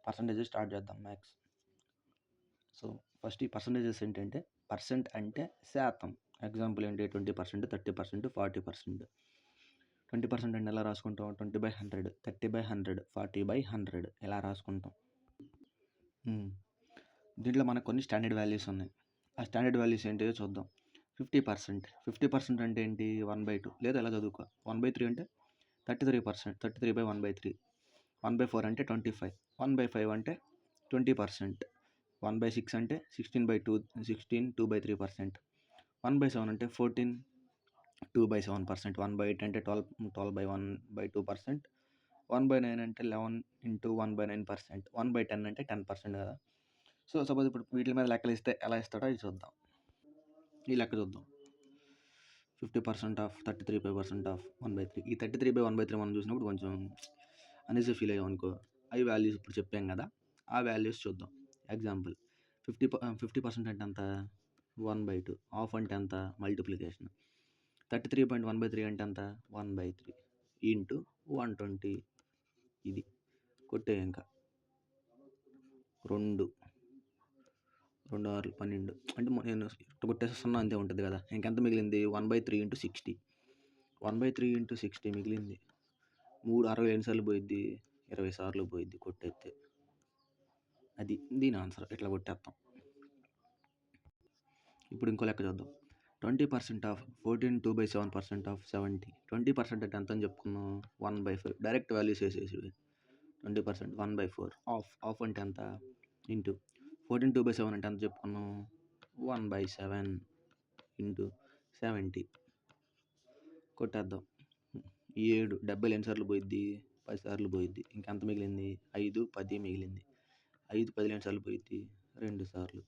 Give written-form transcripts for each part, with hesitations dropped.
Percentage start చేద్దాం maths. So first ఈ percentages ఏంటంటే పర్సెంట్ అంటే శాతం. ఎగ్జాంపుల్ ఏంటి 20%, 30%, 40%. 20% అంటే ఎలా రాసుకుంటాం? 20/100, 30/100, 40/100 ఎలా రాసుకుంటాం? దీంట్లో మనకు కొన్ని స్టాండర్డ్ వాల్యూస్ ఉన్నాయి. ఆ స్టాండర్డ్ వాల్యూస్ ఏంటో చూద్దాం. 50%. 50% అంటే ఏంటి? 1/2 లేదా ఎలా చదువుకో. 1/3 అంటే 33%. 33/1/3. 1/4 అంటే 25. 1/5 అంటే 20%. 1/6 అంటే 16/2, 16 2/3%. 1/7 అంటే 14 2/7%. 1/8 అంటే 12 12/1/2%. 1/9 అంటే 11 into 1/9%. 1/10 అంటే 10% కదా. సో సపోజ్ ఇప్పుడు వీటి మీద లెక్కలు ఇస్తే ఎలా ఇస్తాడో అది చూద్దాం. ఈ లెక్క చూద్దాం. 50% ఆఫ్ 33% ఆఫ్ 1/3. ఈ 33/1/3 మనం చూసినప్పుడు కొంచెం అనేసి ఫీల్ అయ్యాం అనుకో. అవి వాల్యూస్ ఇప్పుడు చెప్పాం కదా, ఆ వాల్యూస్ చూద్దాం. ఎగ్జాంపుల్ 50% అంటే ఎంత? 1/2. ఆఫ్ అంటే ఎంత? మల్టిప్లికేషన్. 33.1/3 అంటే ఎంత? 1/3 ఇంటూ 120. ఇది కొట్టే ఇంకా 2 2 6 12 అంటే నేను కొట్టేసి 0 అంతే ఉంటుంది కదా. ఇంకెంత మిగిలింది? 1/3 into 60. 1/3 into 60 మిగిలింది 3 60 ఎన్నిసార్లు పోయిద్ది? 20 సార్లు పోయిద్ది కొట్టేస్తే. అది దీని ఆన్సర్. ఇట్లా కొట్టేస్తాం. ఇప్పుడు ఇంకో లెక్క చూద్దాం. 20% ఆఫ్ 14 2/7% ఆఫ్ 70. 20% అంటే ఎంత అని చెప్పుకున్నాం? 1/5. డైరెక్ట్ వాల్యూస్ వేసేసి 20% 1/4. ఆఫ్ అంటే ఎంత? ఇంటూ 14 2/7 అంటే ఎంత చెప్పుకున్నాం? 1/7 ఇంటూ 70 కొట్టేద్దాం. 7 70 ఎన్నిసార్లు పోయిద్ది? 10 సార్లు పోయిద్ది. ఇంకెంత మిగిలింది? 5 10 మిగిలింది. 5 10 ఎన్నిసార్లు పోయిద్ది? 2 సార్లు.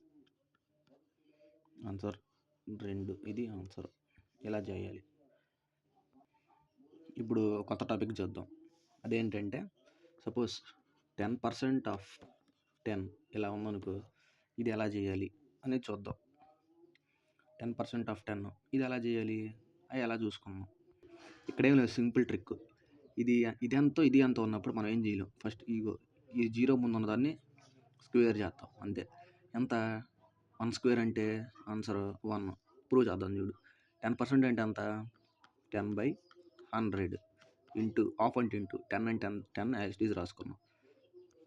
ఆన్సర్ 2. ఇది ఆన్సర్. ఇలా చేయాలి. ఇప్పుడు కొత్త టాపిక్ చూద్దాం. అదేంటంటే సపోజ్ 10% ఆఫ్ 10 ఇలా ఉందనుకో, ఇది ఎలా చేయాలి అనేది చూద్దాం. 10% ఆఫ్ 10 ఇది ఎలా చేయాలి అది ఎలా చూసుకున్నాం. ఇక్కడేం లేదు, సింపుల్ ట్రిక్. ఇది ఎంతో ఉన్నప్పుడు మనం ఏం చేయలేం. ఫస్ట్ ఈ 0 ముందు ఉన్నదాన్ని స్క్వేర్ చేస్తాం అంతే. ఎంత? 1 స్క్వేర్ అంటే ఆన్సర్ 1. ప్రూవ్ చేద్దాం చూడు. 10% అంటే ఎంత? 10/100 ఇంటూ ఆఫ్ అంటే ఇంటూ 10 అంటే 10 యాజ్ ఇట్ ఈజ్ రాసుకున్నాం.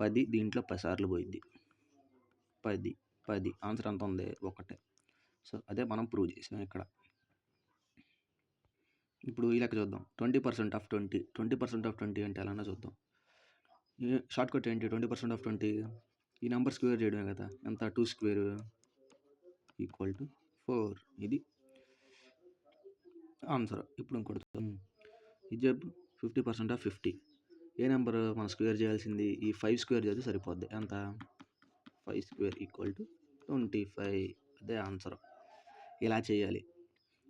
10 దీంట్లో 10 సార్లు పోయిద్ది. 10 ఆన్సర్ ఎంత ఉంది? 1. సో అదే మనం ప్రూవ్ చేసాం ఇక్కడ. ఇప్పుడు ఈ లెక్క చూద్దాం. 20% ఆఫ్ 20. 20% ఆఫ్ 20 అంటే ఎలానో చూద్దాం. షార్ట్ కట్ ఏంటి? 20% ఆఫ్ 20 ఈ నెంబర్ స్క్వేర్ చేయడమే కదా. ఎంత? 2 స్క్వేర్ ఈక్వల్ టు 4. ఇది ఆన్సర్. ఇప్పుడు ఇంకోటి ఇది 50% ఆఫ్ 50. ఏ నెంబర్ మనం స్క్వేర్ చేయాల్సింది? ఈ 5 స్క్వేర్ చేస్తే సరిపోద్ది. ఎంత? 5 స్క్వేర్ ఈక్వల్ టు 25. అదే ఆన్సర్. ఇలా చేయాలి.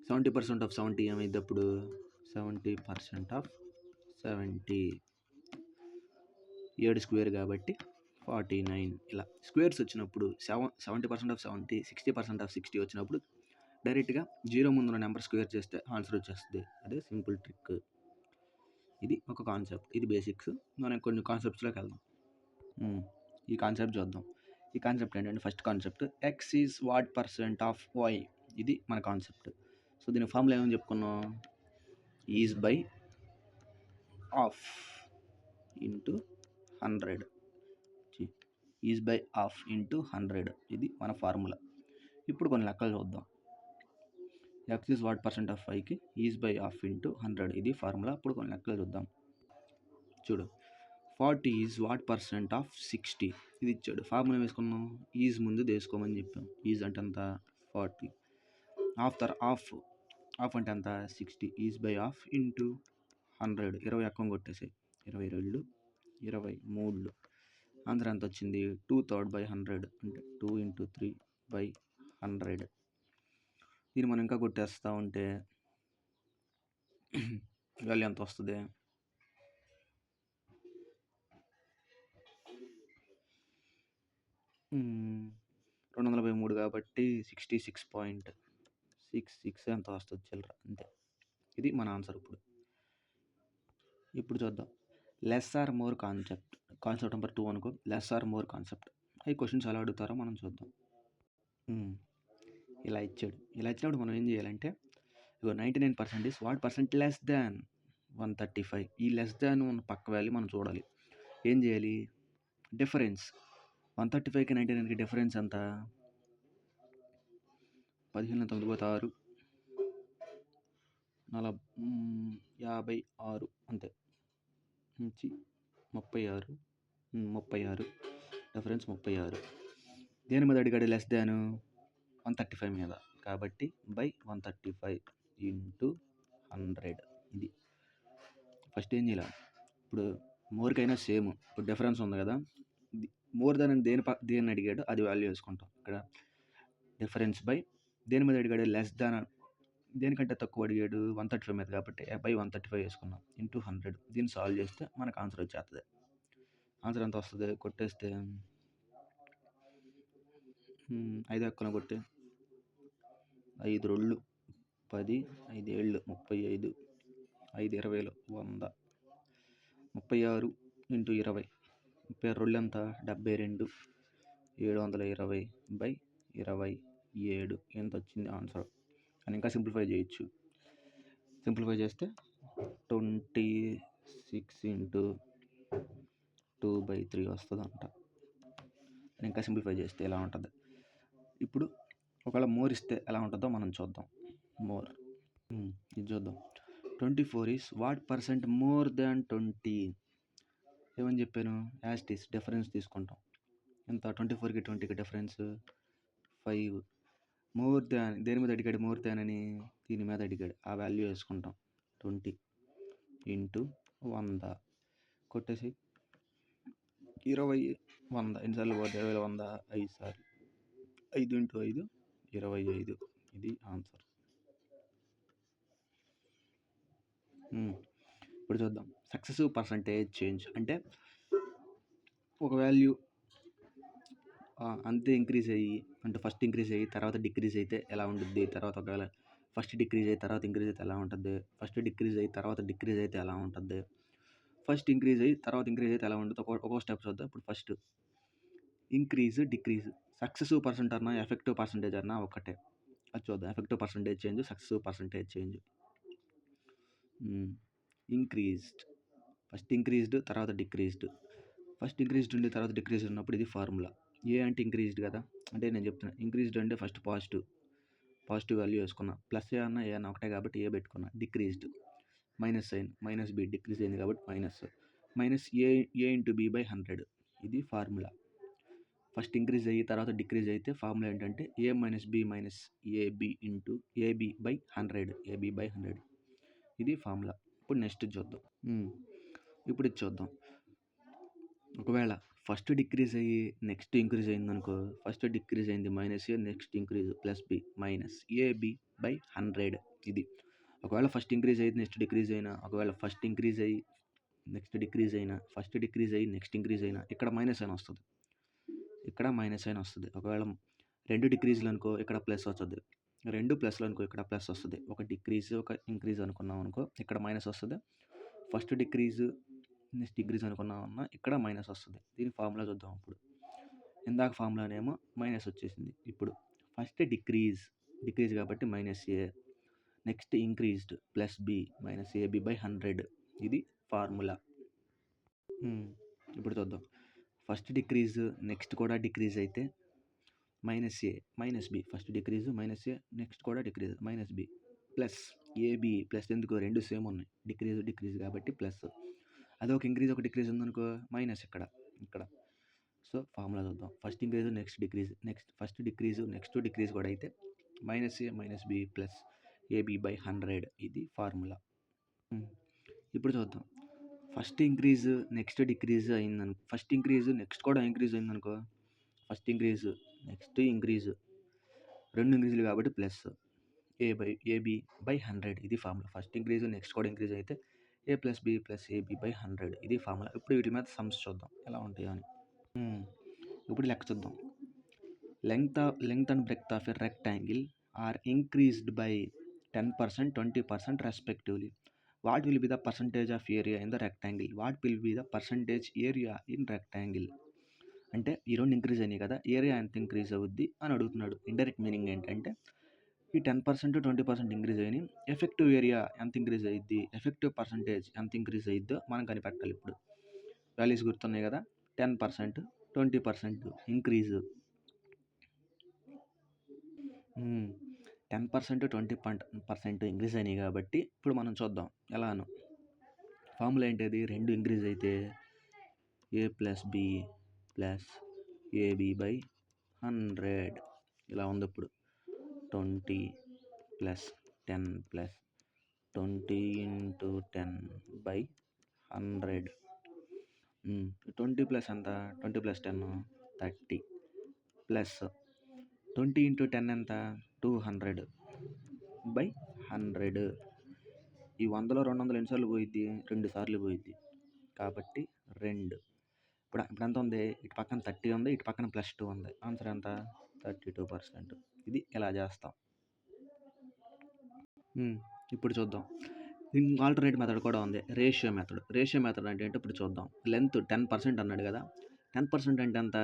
70% ఆఫ్ 70 ఏమైంది అప్పుడు? 70% ఆఫ్ 70 7 స్క్వేర్ కాబట్టి 49. ఇలా స్క్వేర్స్ వచ్చినప్పుడు 70% ఆఫ్ 70, 60% ఆఫ్ 60 వచ్చినప్పుడు డైరెక్ట్గా 0 ముందున్న నెంబర్ స్క్వేర్ చేస్తే ఆన్సర్ వచ్చేస్తుంది. అదే సింపుల్ ట్రిక్. ఇది ఒక కాన్సెప్ట్. ఇది బేసిక్స్. మనం కొన్ని కాన్సెప్ట్స్లోకి వెళ్దాం. ఈ కాన్సెప్ట్ చూద్దాం. ఈ కాన్సెప్ట్ ఏంటంటే first concept x is what percent of y. ఇది మన కాన్సెప్ట్. సో దీని ఫార్ములా ఏమని చెప్పుకున్నాం? Is by of into 100. Is by of into 100. ఇది మన ఫార్ములా. ఇప్పుడు కొన్ని లెక్కలు చూద్దాం. x is what percent of yకి ఈజ్ బై ఆఫ్ ఇంటూ 100 ఇది ఫార్ములా. ఇప్పుడు కొన్ని లెక్కలు చూద్దాం. చూడు, 40 ఈజ్ వాట్ పర్సెంట్ ఆఫ్ 60. ఇది ఇచ్చాడు. ఫార్ములా వేసుకున్నాం. ఈజ్ ముందు తీసుకోమని చెప్పాం. ఈజ్ అంటే ఎంత? 40. ఆఫ్ అంటే ఎంత? 60. Is by of into 100. 20 ఎక్కం కొట్టేసాయి. 22 23. Answer ఎంత వచ్చింది? 2/3/100 అంటే 2 into 3/100. దీన్ని మనం ఇంకా కొట్టేస్తూ ఉంటే వాల్యూ ఎంత వస్తుంది? 243 కాబట్టి 66.66 ఎంత వస్తుంది చిల్లర అంతే. ఇది మన ఆన్సర్. ఇప్పుడు చూద్దాం less or more concept. Concept number 2 అనుకో, లెస్ ఆర్ మోర్ కాన్సెప్ట్. ఈ క్వశ్చన్స్ ఎలా అడుగుతారో మనం చూద్దాం. ఇలా ఇచ్చాడు. ఇలా ఇచ్చినప్పుడు మనం ఏం చేయాలంటే, ఇగో 99% వాట్ పర్సెంట్ లెస్ దాన్ 135. ఈ లెస్ దాన్ ఉన్న పక్క వాల్యూ మనం చూడాలి. ఏం చేయాలి? డిఫరెన్స్ 135కి 99కి డిఫరెన్స్ ఎంత? 15 9 పోతే 6 56 అంతే. 36 36 డిఫరెన్స్ 36. దేని మీద అడిగాడు? లెస్ దాన్ 135 మీద. కాబట్టి బై 135 ఇంటూ 100. ఇది ఫస్ట్ ఏం చేయాలి? ఇప్పుడు మోర్కైనా సేమ్. ఇప్పుడు డిఫరెన్స్ ఉంది కదా, మోర్ దాన్ అని దేన్ని అడిగాడు అది వాల్యూ వేసుకుంటాం. ఇక్కడ డిఫరెన్స్ బై దేని మీద అడిగాడు? Less than. దేనికంటే తక్కువ అడిగాడు? 135 మీద. కాబట్టి బై 135 వేసుకున్నాం ఇంటూ 100. దీన్ని సాల్వ్ చేస్తే మనకు ఆన్సర్ వచ్చేస్తుంది. ఆన్సర్ ఎంత వస్తుంది? కొట్టేస్తే 5 ఎక్కన కొట్టే 5 2 10, 5 7 35, 5 20 100, 36 ఇంటూ 20, 32 ఎంత? 72, 720 బై 27. ఎంత వచ్చింది ఆన్సర్ అని ఇంకా సింప్లిఫై చేయొచ్చు. సింప్లిఫై చేస్తే 26 ఇంటూ 2/3 వస్తుంది అంట. ఇంకా సింప్లిఫై చేస్తే ఎలా ఉంటుంది? ఇప్పుడు ఒకవేళ మోర్ ఇస్తే ఎలా ఉంటుందో మనం చూద్దాం. మోర్ ఇది చూద్దాం. 24 is what percent more than 20. ఏమని చెప్పాను? యాజ్ ఇట్ ఈస్ డిఫరెన్స్ తీసుకుంటాం. ఎంత? 24కి 20కి డిఫరెన్స్ 5. మోర్ దాన్ దేని మీద అడిగాడు? మోర్ దాన్ అని దీని మీద అడిగాడు. ఆ వాల్యూ వేసుకుంటాం. 20 ఇంటూ 100 కొట్టేసి 20 100 ఎన్నిసార్లు పోతే 20 100 5 సార్లు. 5 ఇంటూ 5 25. ఇది ఆన్సర్. ఇప్పుడు చూద్దాం. సక్సెసివ్ పర్సంటేజ్ చేంజ్ అంటే ఒక వాల్యూ అంతే ఇంక్రీజ్ అయ్యి, అంటే ఫస్ట్ ఇంక్రీజ్ అయ్యి తర్వాత డిక్రీజ్ అయితే ఎలా ఉంటుంది? తర్వాత ఒకవేళ ఫస్ట్ డిక్రీజ్ అయ్యి తర్వాత ఇంక్రీజ్ అయితే ఎలా ఉంటుంది? ఫస్ట్ డిక్రీజ్ అయ్యి తర్వాత డిక్రీజ్ అయితే ఎలా ఉంటుంది? ఫస్ట్ ఇంక్రీజ్ అయ్యి తర్వాత ఇంక్రీజ్ అయితే ఎలా ఉంటుంది? ఒక్కొక్క స్టెప్ చూద్దాం. ఇప్పుడు first increase decrease. Successive percent అన్నా ఎఫెక్టివ్ పర్సంటేజ్ అన్నా ఒకటే. అది చూద్దాం. Effective percentage change, successive percentage change. Increased first increased తర్వాత డిక్రీజ్డ్. ఫస్ట్ ఇంక్రీజ్డ్ ఉండి తర్వాత డిక్రీజ్డ్ ఉన్నప్పుడు ఇది ఫార్ములా. ఏ అంటే ఇంక్రీజ్డ్ కదా, అంటే నేను చెప్తున్నా ఇంక్రీజ్డ్ అంటే ఫస్ట్ పాజిటివ్ వాల్యూ వేసుకున్నా. ప్లస్ ఏ అన్నా ఒకటే కాబట్టి ఏ పెట్టుకున్నా. Decreased minus sign, minus B, decrease అయింది కాబట్టి minus A into B by 100. ఇది ఫార్ములా. ఫస్ట్ ఇంక్రీజ్ అయ్యి తర్వాత డిక్రీజ్ అయితే ఫార్ములా ఏంటంటే a minus b minus ab into ab by 100. ఇది ఫార్ములా. ఇప్పుడు నెక్స్ట్ చూద్దాం. ఇప్పుడు ఇది చూద్దాం. ఒకవేళ ఫస్ట్ డిక్రీజ్ అయ్యి నెక్స్ట్ ఇంక్రీజ్ అయింది అనుకో, ఫస్ట్ డిక్రీజ్ అయింది minus A, next increase plus B minus AB by 100. ఇది ఒకవేళ ఫస్ట్ ఇంక్రీజ్ అయ్యి నెక్స్ట్ డిక్రీజ్ అయినా, ఒకవేళ ఫస్ట్ ఇంక్రీజ్ అయ్యి నెక్స్ట్ డిక్రీజ్ అయినా, ఫస్ట్ డిక్రీజ్ అయ్యి నెక్స్ట్ ఇంక్రీజ్ అయినా ఇక్కడ మైనస్ అయినా వస్తుంది, ఇక్కడ మైనస్ అయినా వస్తుంది. ఒకవేళ 2 డిక్రీజ్లు అనుకో ఇక్కడ ప్లస్ వస్తుంది, 2 ప్లస్లు అనుకో ఇక్కడ ప్లస్ వస్తుంది. ఒక డిక్రీజ్ ఒక ఇంక్రీజ్ అనుకున్నాం అనుకో ఇక్కడ మైనస్ వస్తుంది. ఫస్ట్ డిక్రీజ్ నెక్స్ట్ డిక్రీజ్ అనుకున్నామన్నా ఇక్కడ మైనస్ వస్తుంది. దీని ఫార్ములా చూద్దాం. ఇప్పుడు ఇందాక ఫార్ములానేమో మైనస్ వచ్చేసింది. ఇప్పుడు ఫస్ట్ డిక్రీజ్ కాబట్టి minus A, next increased plus B minus AB by 100. ఇది ఫార్ములా. ఇప్పుడు చూద్దాం. ఫస్ట్ డిక్రీజ్ నెక్స్ట్ కూడా డిక్రీజ్ అయితే minus a minus b, first decrease minus A next కూడా decrease minus b plus ab. Plus ఎందుకు? రెండు same ఉన్నాయి, డిక్రీజ్ కాబట్టి ప్లస్. అదే ఒక ఇంక్రీజ్ ఒక డిక్రీజ్ ఉందనుకో మైనస్ ఇక్కడ. సో ఫార్ములా చూద్దాం. First increase next decrease, first decrease next decrease కూడా అయితే minus a minus b plus ab by 100. ఇది ఫార్ములా. ఇప్పుడు చూద్దాం. ఫస్ట్ ఇంక్రీజ్ నెక్స్ట్ డిక్రీజ్ అయిందనుకో, ఫస్ట్ ఇంక్రీజ్ నెక్స్ట్ కూడా ఇంక్రీజ్ అయిందనుకో, ఫస్ట్ ఇంక్రీజ్ నెక్స్ట్ ఇంక్రీజ్ 2 ఇంక్రీజ్లు కాబట్టి ప్లస్ ఏబి బై 100. ఇది ఫార్ములా. ఫస్ట్ ఇంక్రీజ్ నెక్స్ట్ కూడా ఇంక్రీజ్ అయితే a plus b plus ab by 100. ఇది ఫార్ములా. ఇప్పుడు వీటి మీద సమ్స్ చూద్దాం ఎలా ఉంటాయో అని. ఇప్పుడు లెక్క చూద్దాం. Length and breadth of a rectangle are increased by 10%, 20% respectively. What will be the percentage of area in the rectangle. What will be the percentage area in rectangle. అంటే ఈ రెండు ఇంక్రీజ్ అయినాయి కదా, ఏరియా ఎంత ఇంక్రీజ్ అవుద్ది అని అడుగుతున్నాడు. Indirect meaning ఏంటంటే ఈ 10% 20% ఇంక్రీజ్ అయినాయి, ఎఫెక్టివ్ ఏరియా ఎంత ఇంక్రీజ్ అయ్యిద్ది, ఎఫెక్టివ్ పర్సంటేజ్ ఎంత ఇంక్రీజ్ అయ్యిద్దో మనం కనిపెట్టాలి. ఇప్పుడు వాల్యూస్ గుర్తున్నాయి కదా, 10% 20% ఇంక్రీజ్. 10% 20% ఇంక్రీజ్ అయినాయి కాబట్టి ఇప్పుడు మనం చూద్దాం ఎలాను. ఫార్ములా ఏంటిది, రెండు ఇంక్రీజ్ అయితే a plus b plus ab by 100 ఇలా ఉంది. ఇప్పుడు 20 plus 10 plus 20 into 10 by 100. 20 plus ఎంత, 20 ప్లస్ 10 30 ప్లస్ 20 ఇంటూ 10 ఎంత 200 బై 100. ఈ 100లో 200 ఎన్నిసార్లు పోయిద్ది, 2 సార్లు పోయిద్ది కాబట్టి 2. ఇప్పుడు ఎంత ఉంది, ఇటు పక్కన 30 ఉంది, ఇటు పక్కన +2 ఉంది. ఆన్సర్ ఎంత 32%. ఇది ఎలా చేస్తాం. ఇప్పుడు చూద్దాం. ఆల్టర్నేట్ మెథడ్ కూడా ఉంది, రేషియో మెథడ్. రేషియో మెథడ్ అంటే ఏంటో ఇప్పుడు చూద్దాం. లెంత్ 10% అన్నాడు కదా, 10% అంటే ఎంత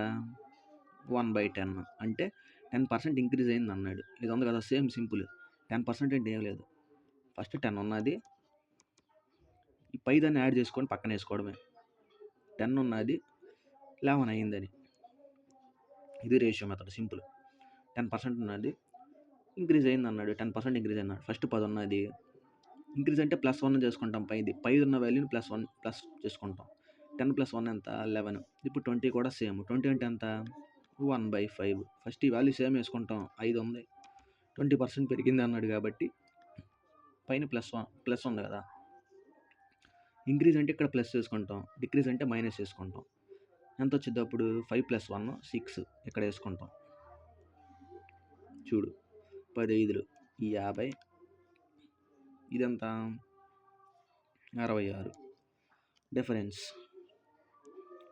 1/10 అంటే 10% ఇంక్రీజ్ అయింది అన్నాడు. ఇది ఉంది కదా, సేమ్ సింపుల్. 10% అంటే ఏం లేదు, ఫస్ట్ 10 ఉన్నది, ఈ పైదాన్ని యాడ్ చేసుకొని పక్కన వేసుకోవడమే. 10 ఉన్నది 11 అయ్యిందని. ఇది రేషియో మెథడ్, సింపుల్. 10% ఉన్నది ఇంక్రీజ్ అయింది అన్నాడు, 10% ఇంక్రీజ్ అన్నాడు. ఫస్ట్ 10 ఉన్నది ఇంక్రీజ్ అంటే +1 చేసుకుంటాం, పై ఉన్న వాల్యూని +1 ప్లస్ చేసుకుంటాం. 10 + 1 ఎంత 11. ఇప్పుడు 20 కూడా సేమ్. 20 అంటే ఎంత 1/5. ఫస్ట్ ఈ వాల్యూ సేమ్ వేసుకుంటాం, 5 ఉంది, 20% పెరిగింది అన్నాడు కాబట్టి పైన ప్లస్ ఉంది కదా, ఇంక్రీజ్ అంటే ఇక్కడ ప్లస్ చేసుకుంటాం, డిక్రీజ్ అంటే మైనస్ చేసుకుంటాం. ఎంత వచ్చింది అప్పుడు 5 + 1 6 ఇక్కడ వేసుకుంటాం. చూడు 15 50, ఇదంతా 66.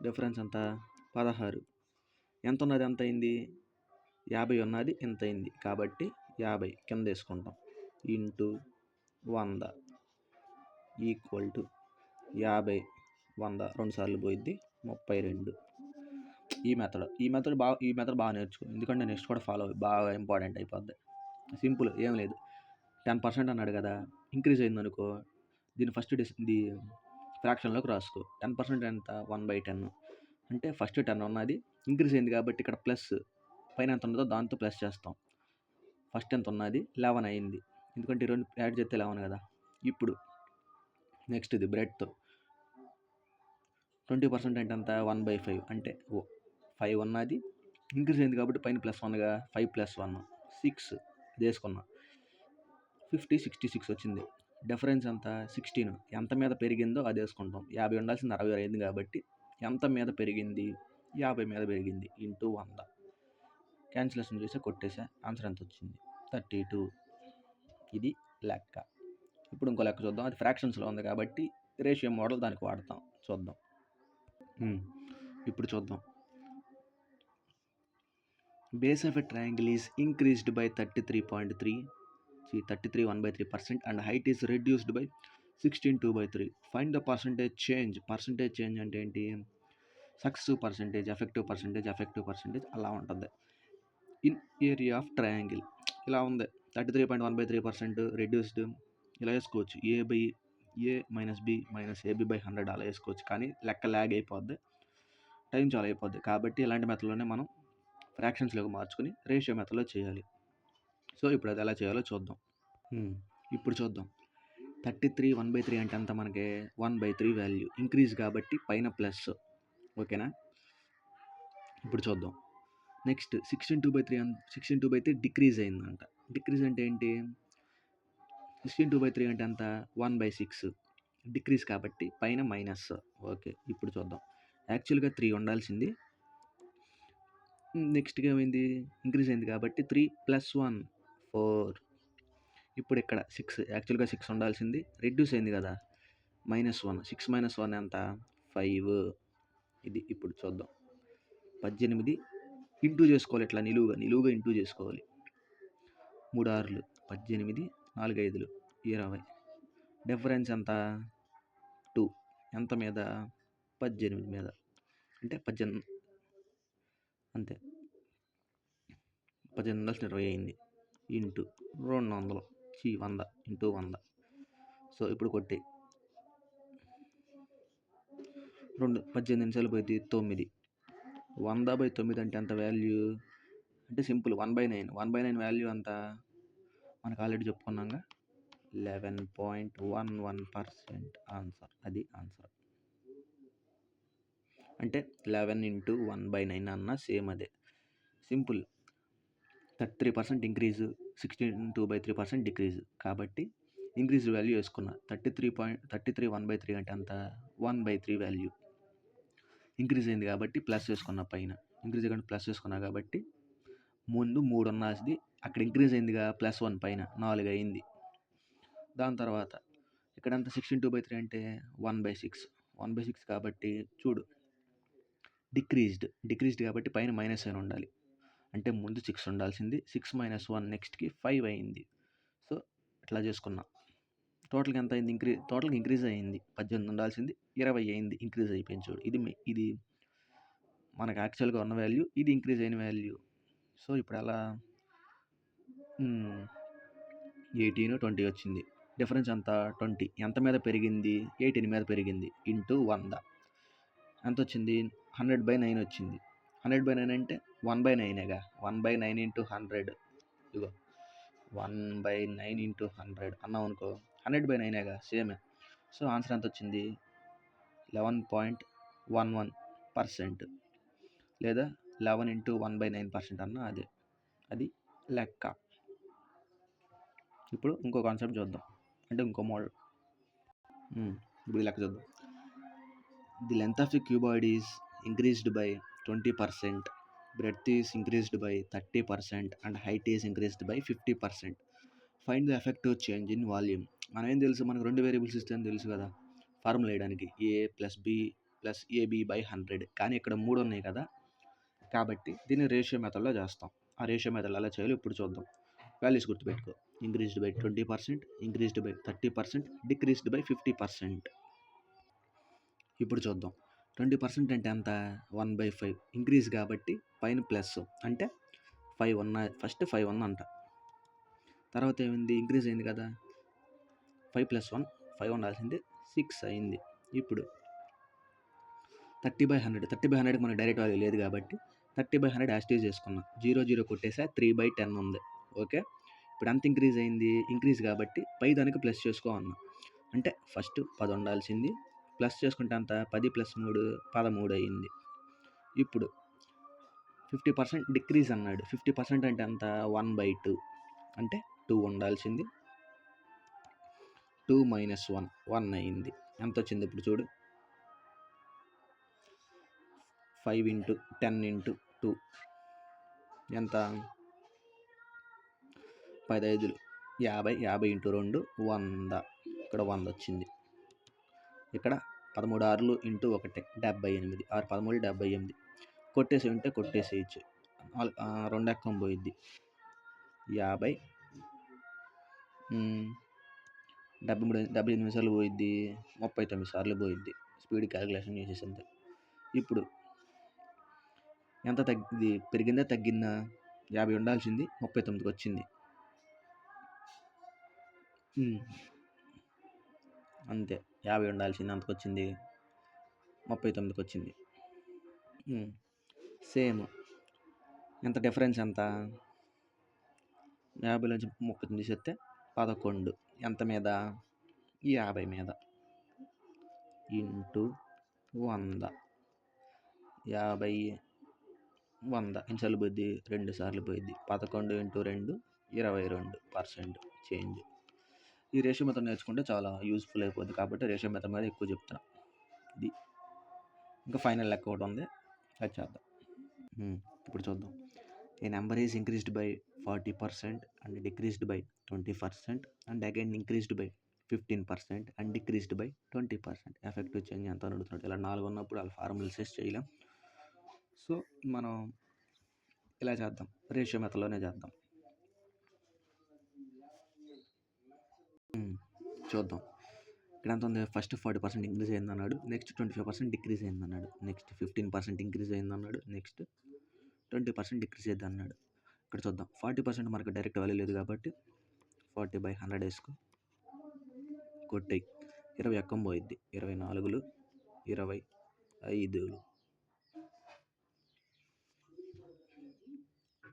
డిఫరెన్స్ ఎంత 16. ఎంత ఉన్నది ఎంత అయింది 50 ఉన్నది ఎంత అయింది కాబట్టి 50 కింద వేసుకుంటాం ఇంటూ 100 ఈక్వల్ టు 50 100 2 సార్లు పోయిద్ది 32. ఈ మెథడ్ బాగా నేర్చుకో, ఎందుకంటే నెక్స్ట్ కూడా ఫాలో అవ్వి, బాగా ఇంపార్టెంట్ అయిపోద్ది. సింపుల్, ఏం లేదు. 10% అన్నాడు కదా, ఇంక్రీజ్ అయింది అనుకో, దీన్ని ఫస్ట్ ఇది ఫ్రాక్షన్లోకి రాసుకో. 10% ఎంత 1/10 అంటే ఫస్ట్ 10 ఉన్నది ఇంక్రీజ్ అయింది కాబట్టి ఇక్కడ ప్లస్, పైన ఎంత ఉన్నదో దాంతో ప్లస్ చేస్తాం. ఫస్ట్ ఎంత ఉన్నది 11 అయింది, ఎందుకంటే 2 యాడ్ చేస్తే 11 కదా. ఇప్పుడు నెక్స్ట్ ఇది బ్రెడ్తో 20% అంటే ఎంత 1/5 అంటే 5 ఉన్నది ఇంక్రీజ్ అయింది కాబట్టి పైన +1గా 5 + 1 6 వేసుకున్నాం. 50 66 వచ్చింది. డిఫరెన్స్ ఎంత 16. ఎంత మీద పెరిగిందో అది వేసుకుంటాం. 50 ఉండాల్సింది 60 అయింది కాబట్టి ఎంత మీద పెరిగింది 50 మీద పెరిగింది ఇంటూ 100. క్యాన్సిలేషన్ చేసి కొట్టేసా, ఆన్సర్ ఎంత వచ్చింది 32. ఇది లెక్క. ఇప్పుడు ఇంకో లెక్క చూద్దాం, అది ఫ్రాక్షన్స్లో ఉంది కాబట్టి రేషియో మోడల్ దానికి వాడతాం, చూద్దాం. ఇప్పుడు చూద్దాం. Base of a triangle is increased by 33 1/3% and height is reduced by 16 2/3. Find the percentage change. Percentage change అంటే ఏంటి, సక్సెసివ్ పర్సంటేజ్, ఎఫెక్టివ్ పర్సంటేజ్ అలా ఉంటుంది. ఇన్ ఏరియా ఆఫ్ ట్రయాంగిల్ ఇలా ఉంది, 33.1/3% రెడ్యూస్డ్. ఇలా వేసుకోవచ్చు, a minus b minus AB by 100 అలా వేసుకోవచ్చు. కానీ లెక్క ల్యాగ్ అయిపోద్ది, టైం చాలా అయిపోద్ది. కాబట్టి ఇలాంటి మెథడ్లోనే మనం ఫ్రాక్షన్స్లోకి మార్చుకొని రేషియో మెథడ్లో చేయాలి. సో ఇప్పుడు అది ఎలా చేయాలో చూద్దాం. ఇప్పుడు చూద్దాం. 33 1/3 అంటే అంత మనకి 1/3 వాల్యూ ఇంక్రీజ్ కాబట్టి పైన ప్లస్, ఓకేనా. ఇప్పుడు చూద్దాం. నెక్స్ట్ 16 2/3 డిక్రీజ్ అయిందంట. డిక్రీజ్ అంటే ఏంటి, 16 2/3 అంటే అంత 1/6 డిక్రీజ్ కాబట్టి పైన మైనస్. ఓకే, ఇప్పుడు చూద్దాం. యాక్చువల్గా 3 ఉండాల్సింది, నెక్స్ట్గా ఏమైంది ఇంక్రీజ్ అయింది కాబట్టి 3 + 1 4. ఇప్పుడు ఇక్కడ 6, యాక్చువల్గా 6 ఉండాల్సింది, రెడ్యూస్ అయింది కదా -1. 6 - 1 ఎంత 5. ఇది ఇప్పుడు చూద్దాం. 18 ఇంటూ చేసుకోవాలి, ఇట్లా నిలువుగా ఇంటూ చేసుకోవాలి. 3 6 18 4 5 20 డిఫరెన్స్ ఎంత 2 ఎంత మీద 18 మీద అంటే 18 అంతే 18 అయింది ఇంటూ 200 100 ఇంటూ 100. సో ఇప్పుడు కొట్టి 18 నిమిషాలు పోయింది 9. 100/9 అంటే ఎంత వాల్యూ అంటే సింపుల్ 1/9. 1/9 వాల్యూ అంత మనకు ఆల్రెడీ చెప్పుకున్నాగా 11.11% ఆన్సర్. అది ఆన్సర్ అంటే 11 ఇంటూ 1/9 అన్న సేమ్ అదే సింపుల్. 33% ఇంక్రీజు, 62/3% డిక్రీజు. కాబట్టి ఇంక్రీజ్ వాల్యూ వేసుకున్నా 33 1/3 అంటే అంత 1/3 వాల్యూ ఇంక్రీజ్ అయింది కాబట్టి ప్లస్ వేసుకున్నా పైన. ఇంక్రీజ్ కానీ ప్లస్ వేసుకున్నా కాబట్టి ముందు 3 ఉన్నది అక్కడ ఇంక్రీజ్ అయిందిగా +1 పైన 4 అయింది. దాని తర్వాత ఇక్కడంతా 62/3 అంటే 1/6. 1/6 కాబట్టి చూడు డిక్రీజ్డ్ కాబట్టి పైన మైనస్ అయిన ఉండాలి. అంటే ముందు 6 ఉండాల్సింది 6 - 1 నెక్స్ట్కి 5 అయింది. సో ఇట్లా చేసుకున్నా. టోటల్గా ఎంత అయింది టోటల్గా ఇంక్రీజ్ అయింది. 18 ఉండాల్సింది 20 అయింది. ఇంక్రీజ్ అయిపోయింది చూడు. ఇది మనకు యాక్చువల్గా ఉన్న వాల్యూ, ఇది ఇంక్రీజ్ అయిన వాల్యూ. సో ఇప్పుడు అలా 18 20 వచ్చింది. డిఫరెన్స్ అంతా 20 ఎంత మీద పెరిగింది 18 మీద పెరిగింది ఇంటూ 100 ఎంత వచ్చింది 100/9 వచ్చింది. 100/9 అంటే 1/9గా 1/9 ఇంటూ 100 ఇగో 1/9 ఇంటూ 100 అన్నాం అనుకో 100/9గా సేమే. సో ఆన్సర్ ఎంత వచ్చింది 11.11% లేదా 11 ఇంటూ 1/9% అన్న అదే. అది లెక్క. ఇప్పుడు ఇంకో కాన్సెప్ట్ చూద్దాం, అంటే ఇంకో మోడల్. ఇప్పుడు లెక్క చూద్దాం. The length of the cuboid is increased by 20%, breadth is increased by 30% and height is increased by 50%. Find the effective change in volume. మనం ఏం తెలుసు, మనకు 2 వేరియబుల్స్ ఇస్తే తెలుసు కదా ఫార్ములా వేయడానికి a + b + ab/100. కానీ ఇక్కడ 3 ఉన్నాయి కదా, కాబట్టి దీన్ని రేషియో మెథడ్లో చేస్తాం. ఆ రేషియో మెథడ్ ఎలా చేయాలో ఇప్పుడు చూద్దాం. వాల్యూస్ గుర్తుపెట్టుకో. Increased by 20%, increased by 30%, decreased by 50%. ఇప్పుడు చూద్దాం. 20% అంటే ఎంత 1/5 ఇంక్రీజ్ కాబట్టి పైన ప్లస్ అంటే 5 ఉన్నాయి. ఫస్ట్ 5 ఉందంట, తర్వాత ఏమైంది ఇంక్రీజ్ అయింది కదా 5 + 1 5 ఉండాల్సింది 6 అయింది. ఇప్పుడు 30/100. 30/100కి మనకి డైరెక్ట్ వాల్యూ లేదు కాబట్టి 30/100 యాస్టీజ్ చేసుకున్నాం. 0 0 కొట్టేసా 3/10 ఉంది. ఓకే, ఇప్పుడు అంత ఇంక్రీజ్ అయింది. ఇంక్రీజ్ కాబట్టి పై దానికి ప్లస్ చేసుకో అన్నా. అంటే ఫస్ట్ 10 ఉండాల్సింది ప్లస్ చేసుకుంటే అంత 10 + 3 13 అయింది. ఇప్పుడు 50% డిక్రీజ్ అన్నాడు. 50% అంటే అంత 1/2 అంటే 2 ఉండాల్సింది 2 - 1 1 అయింది. ఎంత వచ్చింది ఇప్పుడు చూడు 5 × 10 × 2 ఎంత 15 50 50 × 2 100. ఇక్కడ 100 వచ్చింది. ఇక్కడ 13 6 × 1 78 6 13 78. కొట్టేసి ఉంటే కొట్టేసేయచ్చు. 2 ఎక్కం పోయిద్ది 50 78 నిమిషాలు పోయిద్ది 39 సార్లు పోయిద్ది. స్పీడ్ క్యాలిక్యులేషన్ చేసేసింది. ఇప్పుడు ఎంత తగ్గింది, పెరిగిందా తగ్గిందా 50 ఉండాల్సింది 39కి వచ్చింది. అంతే 50 ఉండాల్సింది అంతకు వచ్చింది 39కి వచ్చింది. సేమ్ ఎంత డిఫరెన్స్ ఎంత 50 నుంచి 39 తీసేస్తే 11 ఎంత మీద 50 మీద ఇంటూ 100. 50 100 ఎన్నిసార్లు పోయిద్ది 2 సార్లు పోయిద్ది. 11 × 2 22% చేంజ్. ఈ రేషియో మెథడ్ నేర్చుకుంటే చాలా యూస్ఫుల్ అయిపోద్ది కాబట్టి రేషియో మెథడ్ మీద ఎక్కువ చెప్తాను. ఇది ఇంకా ఫైనల్ లెక్క ఒకటి ఉంది, అది చేద్దాం. ఇప్పుడు చూద్దాం. A number is increased by 40% and decreased by 20% and again increased by 15% and decreased by 20%. Effective change ఎంత అని అడుగుతున్నాడు. ఇలా 4 ఉన్నప్పుడు వాళ్ళ ఫార్ములాస్ చేయలేం. సో మనం ఇలా చేద్దాం, రేషియో మెథడ్లోనే చేద్దాం. చూద్దాం. ఇక్కడ ఎంత ఉంది? ఫస్ట్ 40% ఇంక్రీజ్ అయిందన్నాడు, నెక్స్ట్ 25% డిక్రీజ్ అయిందన్నాడు, నెక్స్ట్ 15% ఇంక్రీజ్ అయిందన్నాడు, నెక్స్ట్ 20% డిక్రీజ్ అయిందన్నాడు. ఇక్కడ చూద్దాం. 40% మనకు డైరెక్ట్ వాల్యూ లేదు కాబట్టి 40/100 వేసుకో, కొట్టేయి. 20 ఎక్కం పోయిద్ది, 24లు 25లు.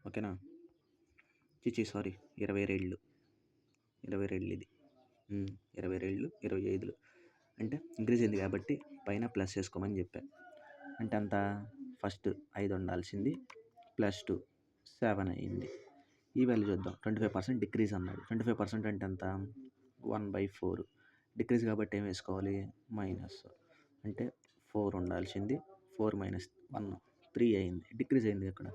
ఓకేనా? సారీ 22 ఇది 22 25లు అంటే ఇంక్రీజ్ అయింది కాబట్టి పైన ప్లస్ వేసుకోమని చెప్పా. అంటే అంత ఫస్ట్ 5 ఉండాల్సింది +2 7 అయింది. ఈ వాల్యూ చూద్దాం. 25% డిక్రీజ్ అన్నాడు. 25% అంటే ఎంత? 1/4 డిక్రీజ్ కాబట్టి ఏం వేసుకోవాలి? మైనస్. అంటే 4 ఉండాల్సింది 4 - 1 3 అయింది, డిక్రీజ్ అయింది అక్కడ.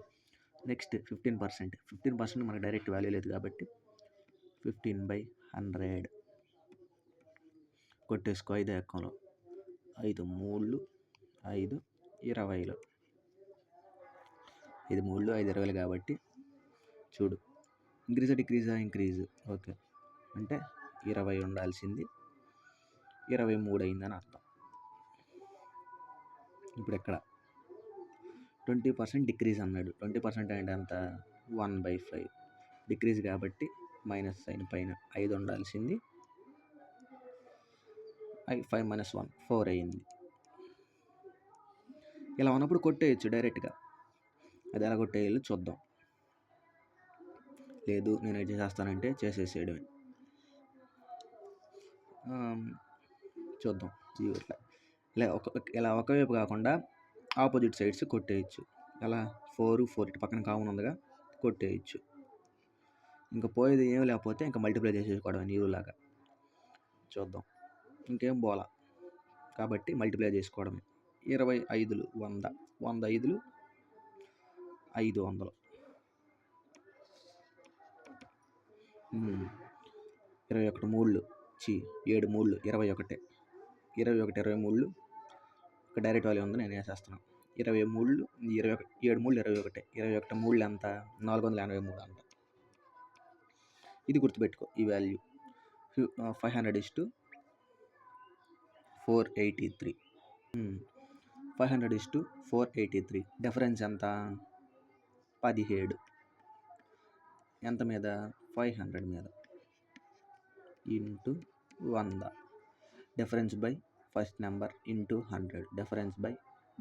నెక్స్ట్ 15% మనకు డైరెక్ట్ వాల్యూ లేదు కాబట్టి 15/100 కొట్టేసుకో. 5 ఎక్కంలో 5 3లు 5 20లు, 5 3లు 5 20లు కాబట్టి చూడు, ఇంక్రీజా డిక్రీజా? ఇంక్రీజ్. ఓకే, అంటే 20 ఉండాల్సింది 23 అయిందని అర్థం. ఇప్పుడు ఎక్కడ 20% డిక్రీజ్ అన్నాడు. 20% అంటే ఎంత? 1/5 డిక్రీజ్ కాబట్టి మైనస్ సైన్ పైన 5 ఉండాల్సింది 5 - 1 4 అయింది. ఇలా ఉన్నప్పుడు కొట్టేయచ్చు డైరెక్ట్గా. అది ఎలా కొట్టేయాలో చూద్దాం. లేదు నేను ఏం చేసేస్తానంటే చేసేసేయడమే. చూద్దాం. ఇలా ఒకవైపు కాకుండా ఆపోజిట్ సైడ్స్ కొట్టేయచ్చు. ఎలా? 4 ఇటు పక్కన కామన్ ఉందిగా, కొట్టేయచ్చు. ఇంకా పోయేది ఏం లేకపోతే ఇంకా మల్టిప్లై చేసేసుకోవడం నీరులాగా. చూద్దాం. ఇంకేం పోలా కాబట్టి మల్టిప్లై చేసుకోవడమే. 25లు 100, 105లు 500. 21 3లు 7 3లు 21, 23లు ఒక డైరెక్ట్ వాల్యూ ఉంది, నేను వేసేస్తున్నాను. 23లు 21, 7 3లు 21, 21 3లు ఎంత? 483 అంట. ఇది గుర్తుపెట్టుకో ఈ వాల్యూ. 500:483. 500:483. డిఫరెన్స్ ఎంత? 17. ఎంత మీద? 500 మీద. Into 100. Difference by first number into 100.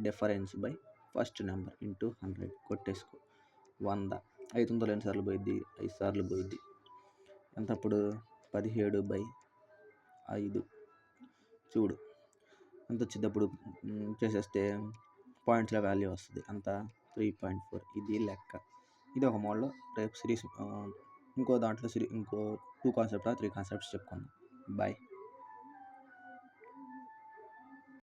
Difference by first number into 100. కొట్టేసుకో. 100 500 ఎన్నిసార్లు పోయిద్ది? 5 సార్లు పోయిద్ది. ఎంత అప్పుడు? 17/5. చూడు ఎంత వచ్చింది అప్పుడు. చేసేస్తే పాయింట్స్లో వాల్యూ వస్తుంది. అంత 3.4. ఇది లెక్క. ఇది ఒక మోడల్. రేపు సిరీస్ ఇంకో దాంట్లో ఇంకో 2 కాన్సెప్ట్ 3 కాన్సెప్ట్స్ చెప్పుకుందాం. బాయ్.